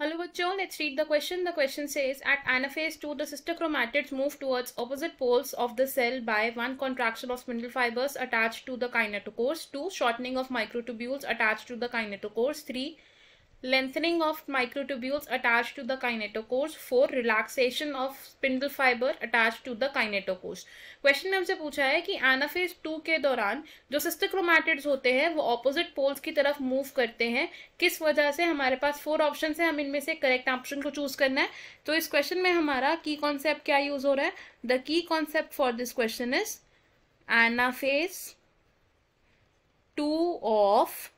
Hello bachcho, let's read the question. The question says, at anaphase 2, the sister chromatids move towards opposite poles of the cell by 1. Contraction of spindle fibers attached to the kinetochores, 2. Shortening of microtubules attached to the kinetochores, 3. Lengthening of microtubules attached to the kinetochores, 4. Relaxation of spindle fiber attached to the kinetochores. Question में हमसे पूछा है कि anaphase 2 के दौरान जो sister chromatids होते हैं वो ऑपोजिट पोल्स की तरफ मूव करते हैं, किस वजह से। हमारे पास 4 ऑप्शन है, हम इनमें से करेक्ट ऑप्शन को चूज करना है। तो इस क्वेश्चन में हमारा की कॉन्सेप्ट क्या यूज हो रहा है? The key concept for this question is anaphase 2 of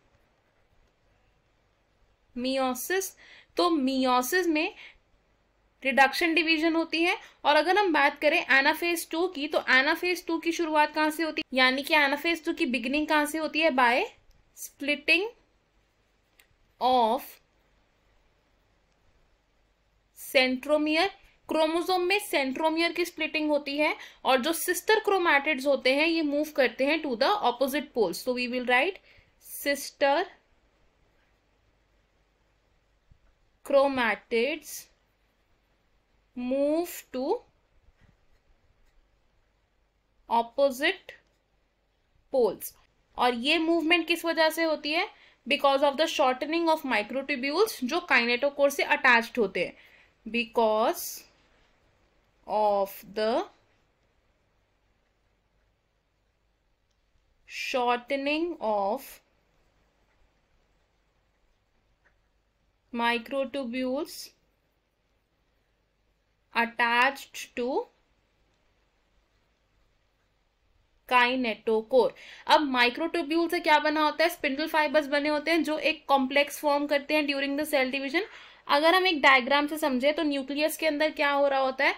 meiosis. तो मियोसिस में रिडक्शन डिवीजन होती है, और अगर हम बात करें एनाफेज 2 की, तो एनाफेज 2 की शुरुआत कहां से होती है, यानी कि एनाफेज 2 की बिगिनिंग कहां से होती है? By splitting of centromere. Chromosome में सेंट्रोमियर की स्प्लिटिंग होती है, और जो सिस्टर क्रोमैटिड्स होते हैं ये मूव करते हैं टू द ऑपोजिट पोल्स। तो we will write sister chromatids move to opposite poles, और ये मूवमेंट किस वजह से होती है? Because of the shortening of microtubules जो काइनेटोकोर से अटैच्ड होते हैं। Because of the shortening of microtubules attached to kinetochore. अब माइक्रोट्यूब्यूल से क्या बना होता है? स्पिंडल फाइबर्स बने होते हैं जो एक कॉम्प्लेक्स फॉर्म करते हैं ड्यूरिंग द सेल डिवीजन। अगर हम एक डायग्राम से समझे तो न्यूक्लियस के अंदर क्या हो रहा होता है?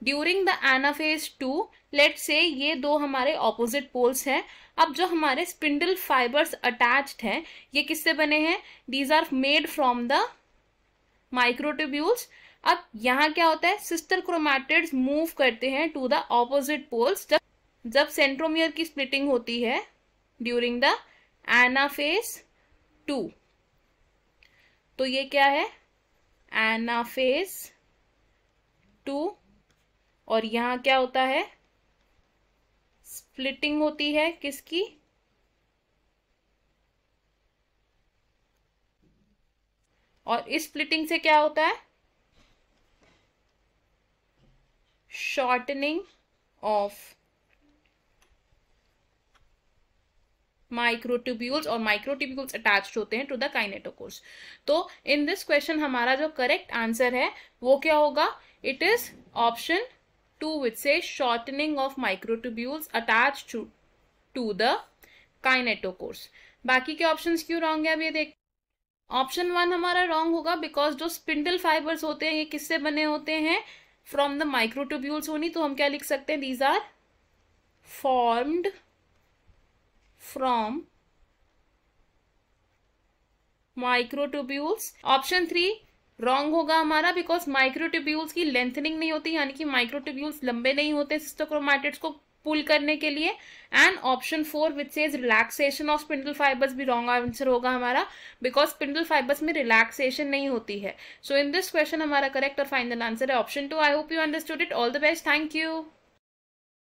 During the anaphase 2, let's say ये दो हमारे ऑपोजिट पोल्स हैं। अब जो हमारे स्पिंडल फाइबर्स अटैच्ड हैं ये किससे बने हैं? These are made from the microtubules. अब यहाँ क्या होता है? सिस्टर क्रोमैटिड्स मूव करते हैं टू द ऑपोजिट पोल्स जब सेंट्रोमियर की स्प्लिटिंग होती है ड्यूरिंग द एनाफेज 2। तो ये क्या है? एनाफेज 2। और यहां क्या होता है? स्प्लिटिंग होती है किसकी? और इस स्प्लिटिंग से क्या होता है? शॉर्टनिंग ऑफ माइक्रोट्यूब्यूल्स, और माइक्रोट्यूब्यूल्स अटैच्ड होते हैं टू द काइनेटोकोर्स। तो इन दिस क्वेश्चन हमारा जो करेक्ट आंसर है वो क्या होगा? It is option 2 which says shortening of microtubules attached to the kinetochores। बाकी के ऑप्शंस क्यों रॉन्ग है अब ये देख। ऑप्शन 1 हमारा रॉन्ग होगा बिकॉज जो स्पिंडल फाइबर्स होते हैं ये किससे बने होते हैं? From the microtubules only. तो हम क्या लिख सकते हैं? These are formed from microtubules. Option 3 wrong होगा हमारा बिकॉज माइक्रोट्यूब्यूल्स की लेंथनिंग नहीं होती, यानी कि माइक्रोट्यूब्यूल्स लंबे नहीं होते सिस्टर क्रोमैटिड्स को पुल करने के लिए। And option 4 which says relaxation of spindle fibres भी रॉन्ग आंसर होगा हमारा बिकॉज स्पिंडल फाइबर्स में रिलैक्सेशन नहीं होती है। सो इन दिस क्वेश्चन हमारा करेक्ट और फाइनल आंसर है option 2। I hope you understood it. All the best. Thank you.